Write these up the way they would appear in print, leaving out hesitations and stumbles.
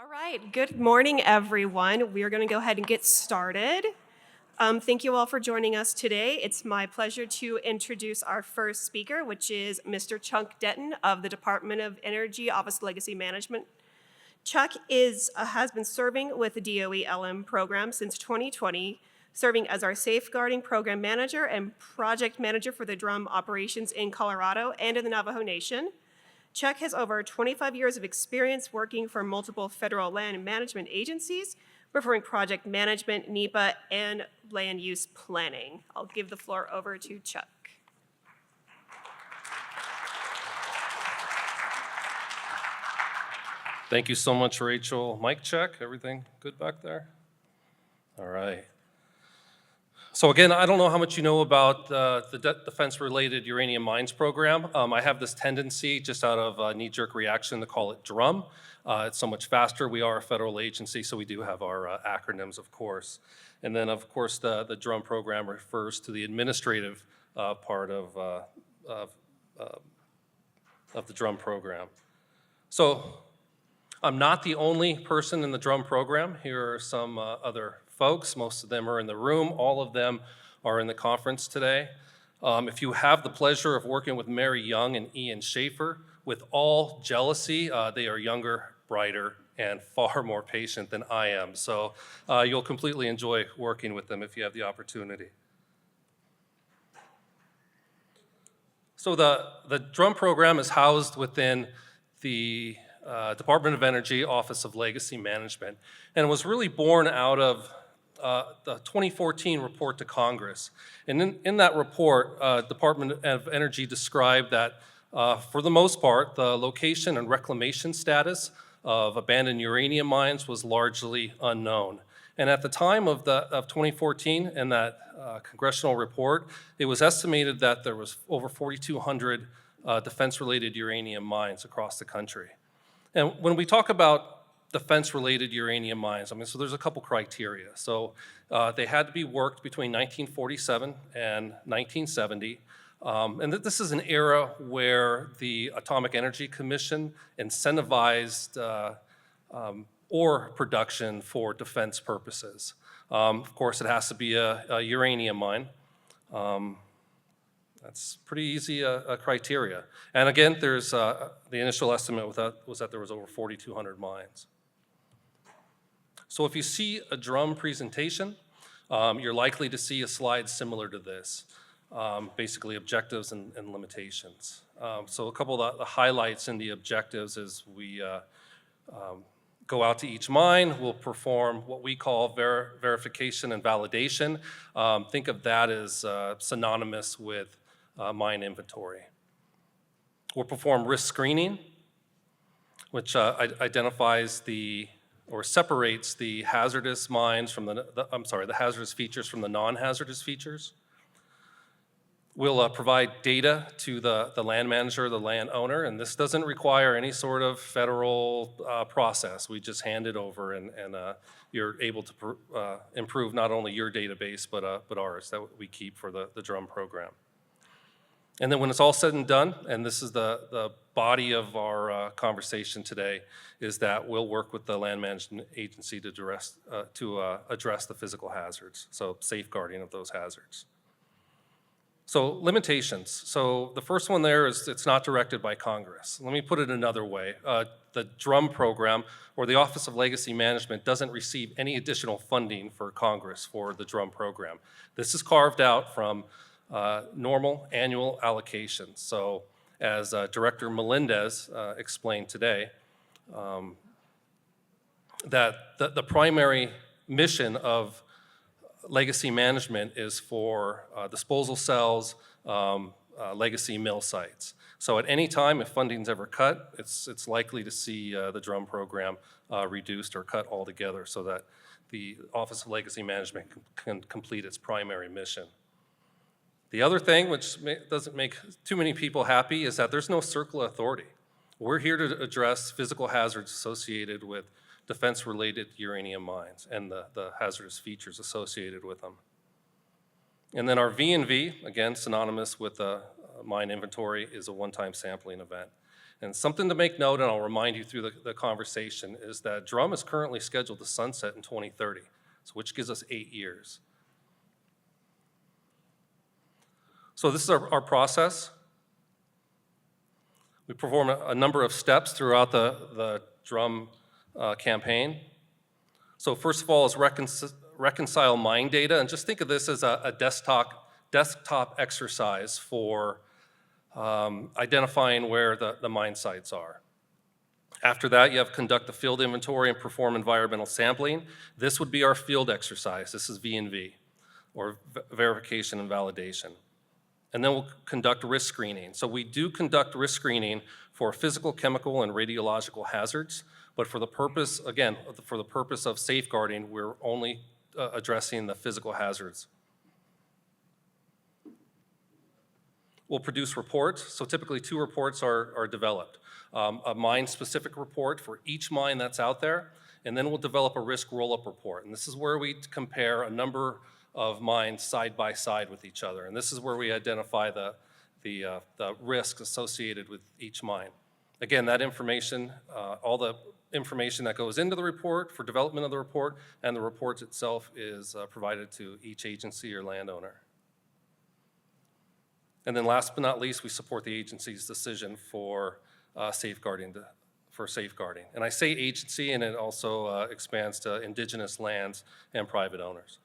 All right, good morning, everyone. We are going to go ahead and get started. Thank you all for joining us today. It's my pleasure to introduce our first speaker, which is Mr. Chuck Denton of the Department of Energy Office of Legacy Management. Chuck has been serving with the DOE LM program since 2020, serving as our safeguarding program manager and project manager for the drum operations in Colorado and in the Navajo Nation. Chuck has over 25 years of experience working for multiple federal land management agencies, performing project management, NEPA, and land use planning. I'll give the floor over to Chuck. Thank you so much, Rachel. Mic check, everything good back there? All right. So again, I don't know how much you know about the defense-related uranium mines program. I have this tendency, just out of a knee-jerk reaction, to call it DRUM. It's so much faster. We are a federal agency, so we do have our acronyms, of course. And then, of course, the DRUM program refers to the administrative part of the DRUM program. So I'm not the only person in the DRUM program. Here are some other folks. Most of them are in the room. All of them are in the conference today. If you have the pleasure of working with Mary Young and Ian Schaefer, with all jealousy, they are younger, brighter, and far more patient than I am. So you'll completely enjoy working with them if you have the opportunity. So the DRUM program is housed within the Department of Energy Office of Legacy Management, and it was really born out of the 2014 report to Congress. And in that report, Department of Energy described that for the most part, the location and reclamation status of abandoned uranium mines was largely unknown. And at the time of 2014, in that congressional report, it was estimated that there was over 4,200 defense-related uranium mines across the country. And when we talk about defense-related uranium mines, so there's a couple criteria. So they had to be worked between 1947 and 1970. And this is an era where the Atomic Energy Commission incentivized ore production for defense purposes. Of course, it has to be a uranium mine. That's pretty easy criteria. And again, there's the initial estimate was that there was over 4,200 mines. So if you see a DRUM presentation, you're likely to see a slide similar to this, basically objectives and limitations. So a couple of the highlights in the objectives is we go out to each mine, we'll perform what we call verification and validation. Think of that as synonymous with mine inventory. We'll perform risk screening, which identifies or separates the hazardous mines from the hazardous features from the non-hazardous features. We'll provide data to the land manager, the landowner, and this doesn't require any sort of federal process. We just hand it over, and you're able to improve not only your database, but ours that we keep for the DRUM program. And then when it's all said and done, and this is the body of our conversation today, is that we'll work with the land management agency to address the physical hazards, so safeguarding of those hazards. So limitations. So the first one there is it's not directed by Congress. Let me put it another way. The DRUM program, or the Office of Legacy Management, doesn't receive any additional funding for Congress for the DRUM program. This is carved out from normal annual allocations. So as Director Melendez explained today, that the primary mission of legacy management is for disposal cells, legacy mill sites. So at any time, if funding's ever cut, it's likely to see the DRUM program reduced or cut altogether so that the Office of Legacy Management can complete its primary mission. The other thing, which doesn't make too many people happy, is that there's no circle of authority. We're here to address physical hazards associated with defense-related uranium mines and the hazardous features associated with them. And then our V&V, again, synonymous with mine inventory, is a one-time sampling event. And something to make note, and I'll remind you through the conversation, is that drum is currently scheduled to sunset in 2030, so which gives us 8 years. So this is our process. We perform a number of steps throughout the drum campaign. So first of all is reconcile mine data, and just think of this as a desktop exercise for identifying where the mine sites are. After that, you have conduct a field inventory and perform environmental sampling. This would be our field exercise. This is V&V, or verification and validation. And then we'll conduct risk screening. So we do conduct risk screening for physical, chemical, and radiological hazards, but for the purpose, again, for the purpose of safeguarding, we're only addressing the physical hazards. We'll produce reports. So typically 2 reports are developed. A mine-specific report for each mine that's out there, and then we'll develop a risk roll-up report. And this is where we compare a number of mines side by side with each other. And this is where we identify the risks associated with each mine. Again, that information, all the information that goes into the report for development of the report and the report itself is provided to each agency or landowner. And then last but not least, we support the agency's decision for safeguarding. And I say agency, and it also expands to indigenous lands and private owners.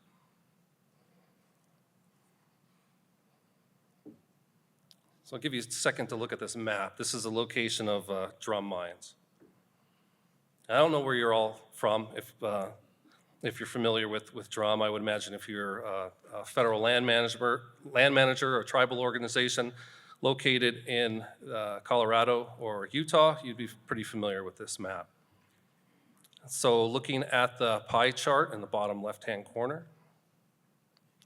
So I'll give you a second to look at this map. This is a location of drum mines. I don't know where you're all from. If you're familiar with drum, I would imagine if you're a federal land manager or a tribal organization located in Colorado or Utah, you'd be pretty familiar with this map. So looking at the pie chart in the bottom left-hand corner,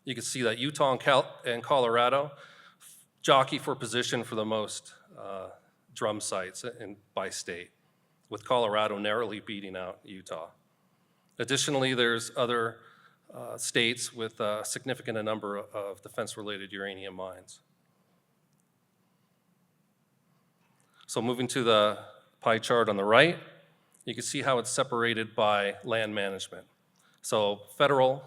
you can see that Utah and Colorado jockey for position for the most drum sites by state, with Colorado narrowly beating out Utah. Additionally, there's other states with a significant number of defense-related uranium mines. So moving to the pie chart on the right, you can see how it's separated by land management. So federal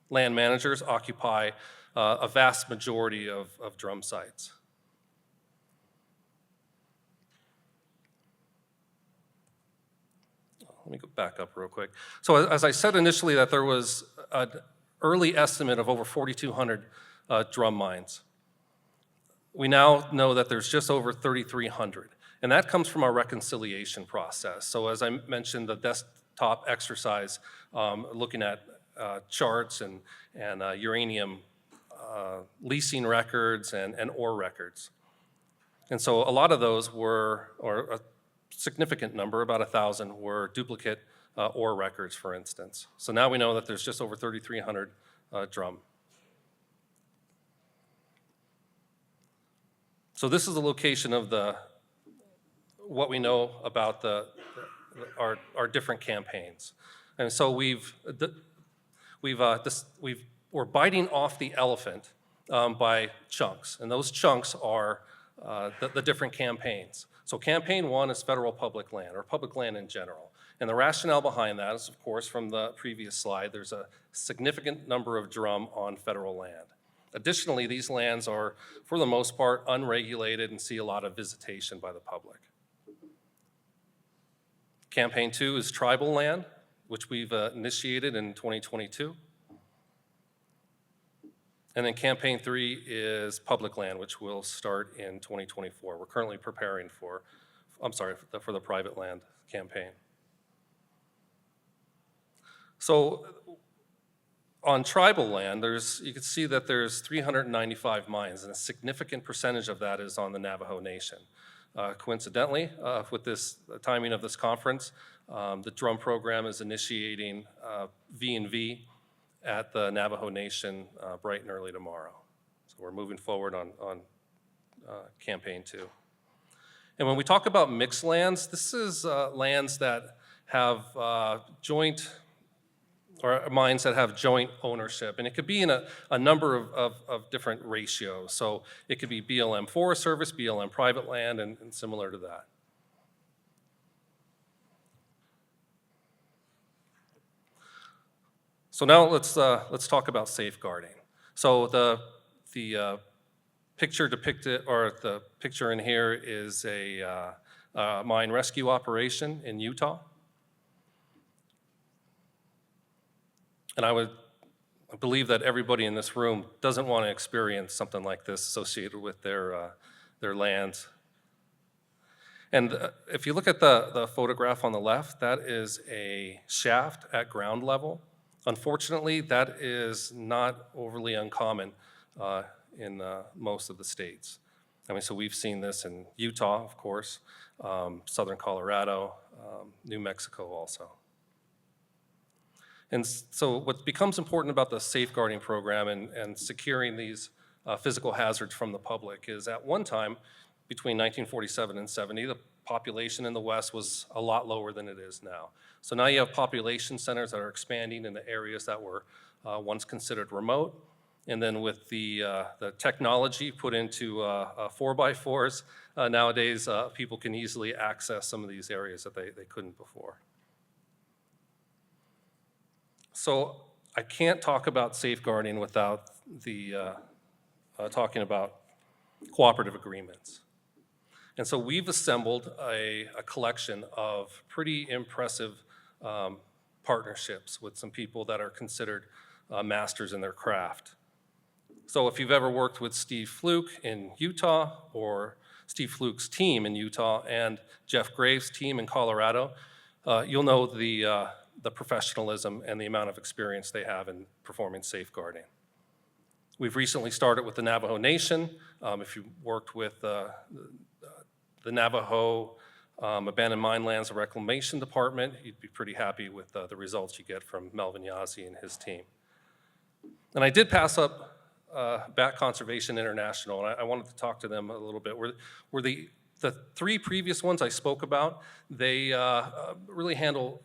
land managers occupy a vast majority of drum sites. Let me go back up real quick. So as I said initially that there was an early estimate of over 4,200 drum mines. We now know that there's just over 3,300, and that comes from our reconciliation process. So as I mentioned, the desktop exercise, looking at charts and uranium leasing records and ore records. And so a lot of those were, or a significant number, about 1,000, were duplicate ore records, for instance. So now we know that there's just over 3,300 drum. So this is the location of what we know about our different campaigns. And so we're biting off the elephant by chunks, and those chunks are the different campaigns. So campaign 1 is federal public land, or public land in general. And the rationale behind that is, of course, from the previous slide, there's a significant number of drum on federal land. Additionally, these lands are, for the most part, unregulated and see a lot of visitation by the public. Campaign 2 is tribal land, which we've initiated in 2022. And then campaign 3 is public land, which will start in 2024. We're currently preparing for the private land campaign. So on tribal land, you can see that there's 395 mines, and a significant percentage of that is on the Navajo Nation. Coincidentally, with the timing of this conference, the drum program is initiating V&V at the Navajo Nation bright and early tomorrow. So we're moving forward on campaign 2. And when we talk about mixed lands, this is lands that have joint or mines that have joint ownership. And it could be in a number of different ratios. So it could be BLM Forest Service, BLM private land, and similar to that. So now let's talk about safeguarding. So the picture depicted, or the picture in here is a mine rescue operation in Utah. And I believe that everybody in this room doesn't want to experience something like this associated with their lands. And if you look at the photograph on the left, that is a shaft at ground level. Unfortunately, that is not overly uncommon in most of the states. I mean, so we've seen this in Utah, of course, southern Colorado, New Mexico also. And so what becomes important about the safeguarding program and securing these physical hazards from the public is at one time, between 1947 and 70, the population in the West was a lot lower than it is now. So now you have population centers that are expanding in the areas that were once considered remote. And then with the technology put into 4x4s, nowadays people can easily access some of these areas that they couldn't before. So I can't talk about safeguarding without talking about cooperative agreements. And so we've assembled a collection of pretty impressive partnerships with some people that are considered masters in their craft. So if you've ever worked with Steve Fluke in Utah, or Steve Fluke's team in Utah and Jeff Graves' team in Colorado, you'll know the professionalism and the amount of experience they have in performing safeguarding. We've recently started with the Navajo Nation. If you worked with the Navajo Abandoned Mine Lands Reclamation Department, you'd be pretty happy with the results you get from Melvin Yazzie and his team. And I did pass up Bat Conservation International, and I wanted to talk to them a little bit. Were the three previous ones I spoke about, they really handle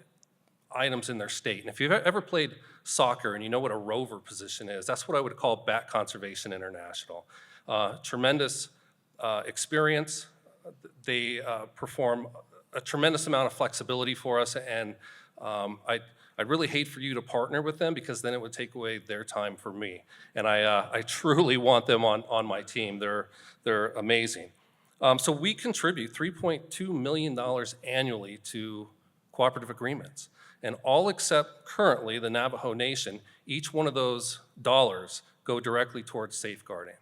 items in their state. And if you've ever played soccer and you know what a rover position is, that's what I would call Bat Conservation International. Tremendous experience. They perform a tremendous amount of flexibility for us, and I'd really hate for you to partner with them, because then it would take away their time for me. And I truly want them on my team. They're amazing. So we contribute $3.2 million annually to cooperative agreements. And all except currently the Navajo Nation, each one of those dollars go directly towards safeguarding.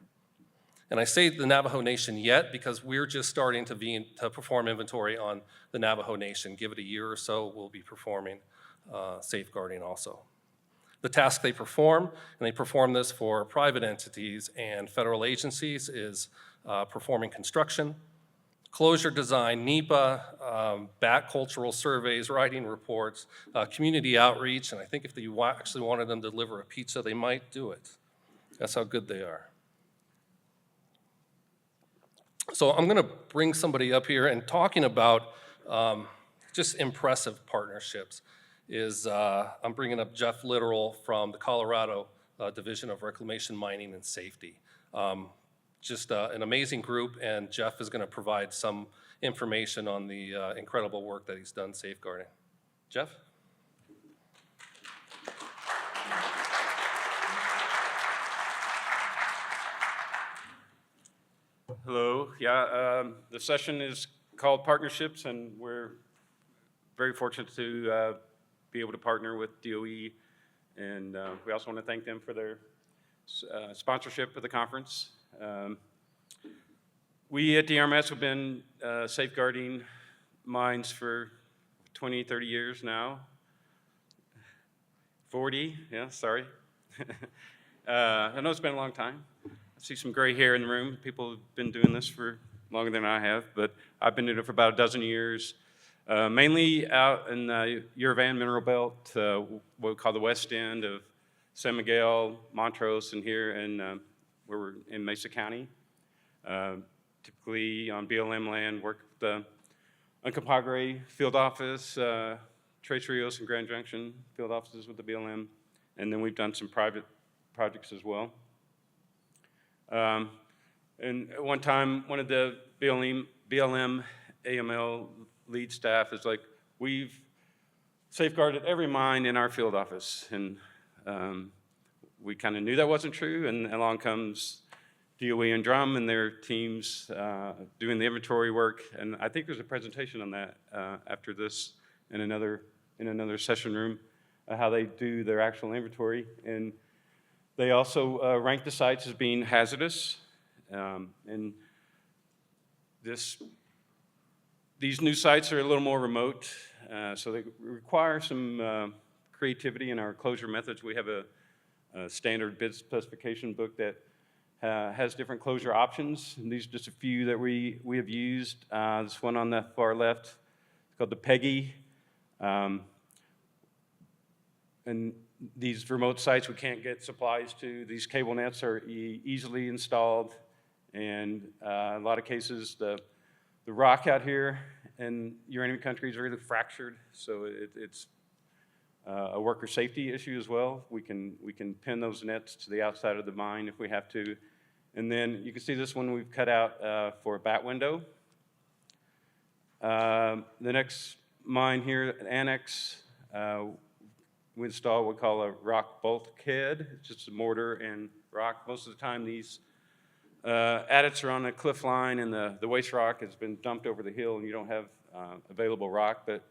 And I say the Navajo Nation yet because we're just starting to perform inventory on the Navajo Nation. Give it a year or so, we'll be performing safeguarding also. The task they perform, and they perform this for private entities and federal agencies, is performing construction, closure design, NEPA, bat cultural surveys, writing reports, community outreach, and I think if they actually wanted them to deliver a pizza, they might do it. That's how good they are. So I'm gonna bring somebody up here, and talking about just impressive partnerships is, I'm bringing up Jeff Littoral from the Colorado Division of Reclamation, Mining, and Safety. Just an amazing group, and Jeff is going to provide some information on the incredible work that he's done safeguarding. Jeff? Hello. Yeah, the session is called Partnerships, and we're very fortunate to be able to partner with DOE, and we also want to thank them for their sponsorship of the conference. We at DRMS have been safeguarding mines for 20, 30 years now. 40, yeah, sorry. I know it's been a long time. I see some gray hair in the room. People have been doing this for longer than I have, but I've been doing it for about a dozen years. Mainly out in the Uravan Mineral Belt, what we call the west end of San Miguel, Montrose, and here in where we're in Mesa County. Typically on BLM land, work with the Uncompahgre field office, Tres Rios and Grand Junction field offices with the BLM, and then we've done some private projects as well. And at one time, one of the BLM AML lead staff is like, we've safeguarded every mine in our field office. And we kind of knew that wasn't true, and along comes DOE and Drum and their teams doing the inventory work. And I think there's a presentation on that after this in another session room, how they do their actual inventory. And they also rank the sites as being hazardous. And these new sites are a little more remote, so they require some creativity in our closure methods. We have a standard bid specification book that has different closure options, and these are just a few that we have used. This one on the far left is called the PEGI. And these remote sites we can't get supplies to. These cable nets are easily installed, and a lot of cases the rock out here in uranium country is really fractured, so it's a worker safety issue as well. We can pin those nets to the outside of the mine if we have to. And then you can see this one we've cut out for a bat window. The next mine here, Annex, we install what we call a rock bulkhead. It's just a mortar and rock. Most of the time these adits are on a cliff line, and the waste rock has been dumped over the hill and you don't have available rock, but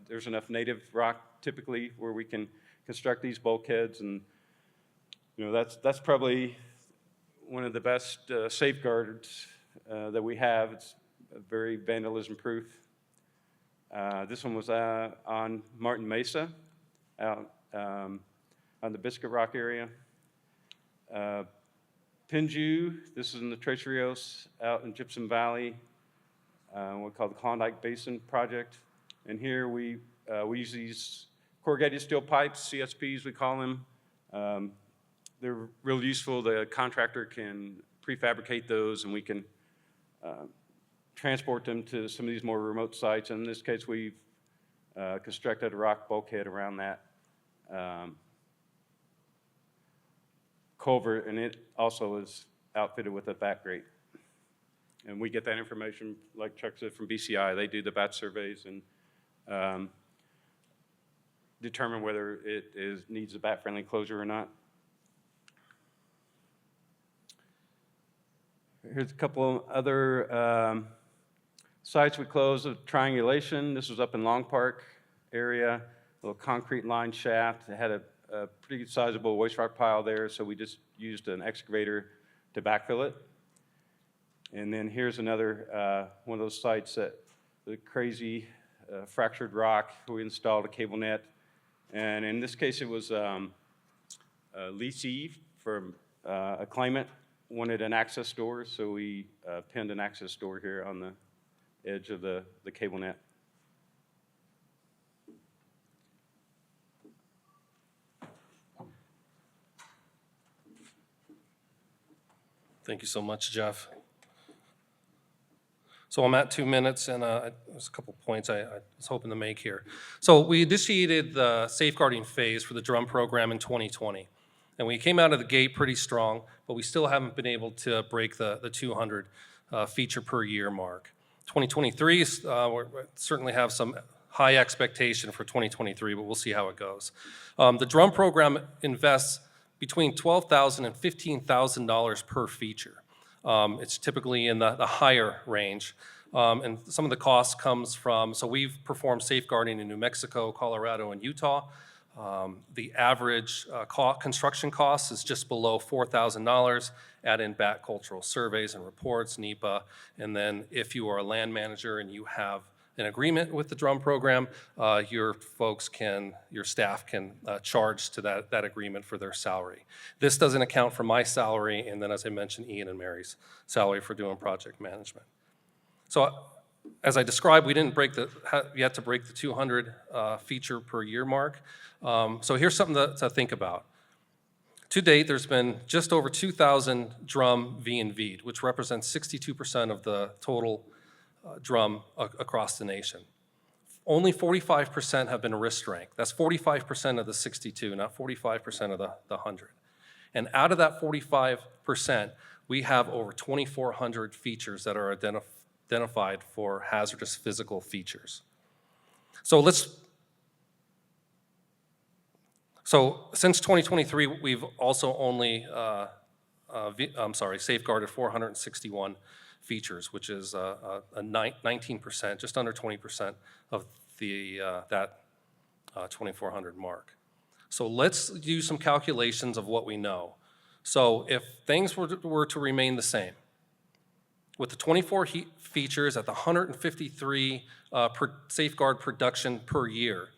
there's enough native rock typically where we can construct these bulkheads. And you know, that's probably one of the best safeguards that we have. It's very vandalism proof. This one was on Martin Mesa, out on the Biscuit Rock area. Pinju, this is in the Tres Rios, out in Gypsum Valley, what we call the Klondike Basin Project. And here we use these corrugated steel pipes, CSPs we call them. They're real useful. The contractor can prefabricate those, and we can transport them to some of these more remote sites. In this case, we've constructed a rock bulkhead around that culvert, and it also is outfitted with a bat grate. And we get that information, like Chuck said, from BCI. They do the bat surveys and determine whether it needs a bat-friendly closure or not. Here's a couple of other sites we closed of triangulation. This was up in Long Park area, a little concrete lined shaft. It had a pretty sizable waste rock pile there, so we just used an excavator to backfill it. And then here's another one of those sites that the crazy fractured rock. We installed a cable net, and in this case it was a leasee from a claimant wanted an access door, so we pinned an access door here on the edge of the cable net. Thank you so much, Jeff. So I'm at 2 minutes, and there's a couple points I was hoping to make here. So we initiated the safeguarding phase for the drum program in 2020. And we came out of the gate pretty strong, but we still haven't been able to break the 200 feature per year mark. 2023, we certainly have some high expectation for 2023, but we'll see how it goes. The drum program invests between $12,000 and $15,000 per feature. It's typically in the higher range. And some of the cost comes from, so we've performed safeguarding in New Mexico, Colorado, and Utah. The average construction cost is just below $4,000. Add in bat cultural surveys and reports, NEPA, and then if you are a land manager and you have an agreement with the drum program, your staff can charge to that agreement for their salary. This doesn't account for my salary, and then as I mentioned, Ian and Mary's salary for doing project management. So as I described, we didn't yet to break the 200 feature per year mark. So here's something to think about. To date, there's been just over 2,000 drum V&V'd, which represents 62% of the total drum across the nation. Only 45% have been risk ranked. That's 45% of the 62, not 45% of the 100. And out of that 45%, we have over 2,400 features that are identified for hazardous physical features. So since 2023, we've also only safeguarded 461 features, which is 19%, just under 20% of that 2,400 mark. So let's do some calculations of what we know. So if things were to remain the same, with the 24 features at the 153 safeguard production per year,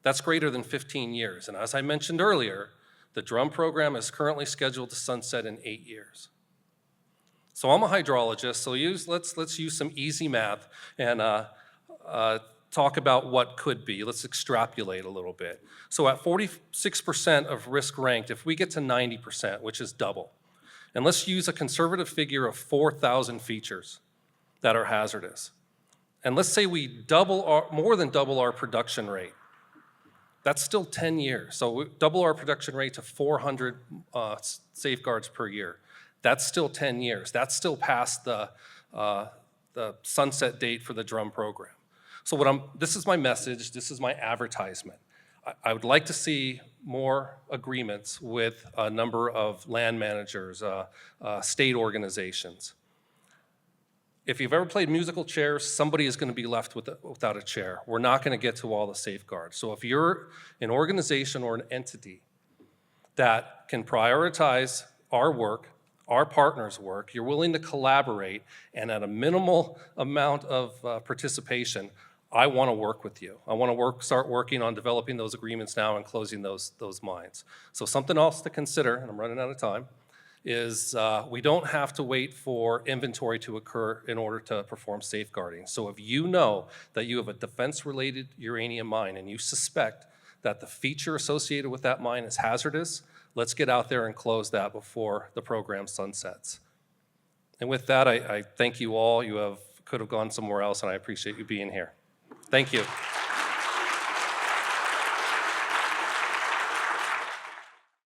that's greater than 15 years. And as I mentioned earlier, the drum program is currently scheduled to sunset in 8 years. So I'm a hydrologist, so let's use some easy math and talk about what could be. Let's extrapolate a little bit. So at 46% of risk ranked, if we get to 90%, which is double, and let's use a conservative figure of 4,000 features that are hazardous, and let's say we more than double our production rate, that's still 10 years. So we double our production rate to 400 safeguards per year. That's still 10 years. That's still past the sunset date for the drum program. So this is my message, this is my advertisement. I would like to see more agreements with a number of land managers, state organizations. If you've ever played musical chairs, somebody is going to be left without a chair. We're not going to get to all the safeguards. So if you're an organization or an entity that can prioritize our work, our partners' work, you're willing to collaborate, and at a minimal amount of participation, I want to work with you. I want to start working on developing those agreements now and closing those mines. So something else to consider, and I'm running out of time, is we don't have to wait for inventory to occur in order to perform safeguarding. So if you know that you have a defense-related uranium mine and you suspect that the feature associated with that mine is hazardous, let's get out there and close that before the program sunsets. And with that, I thank you all. You could have gone somewhere else, and I appreciate you being here. Thank you.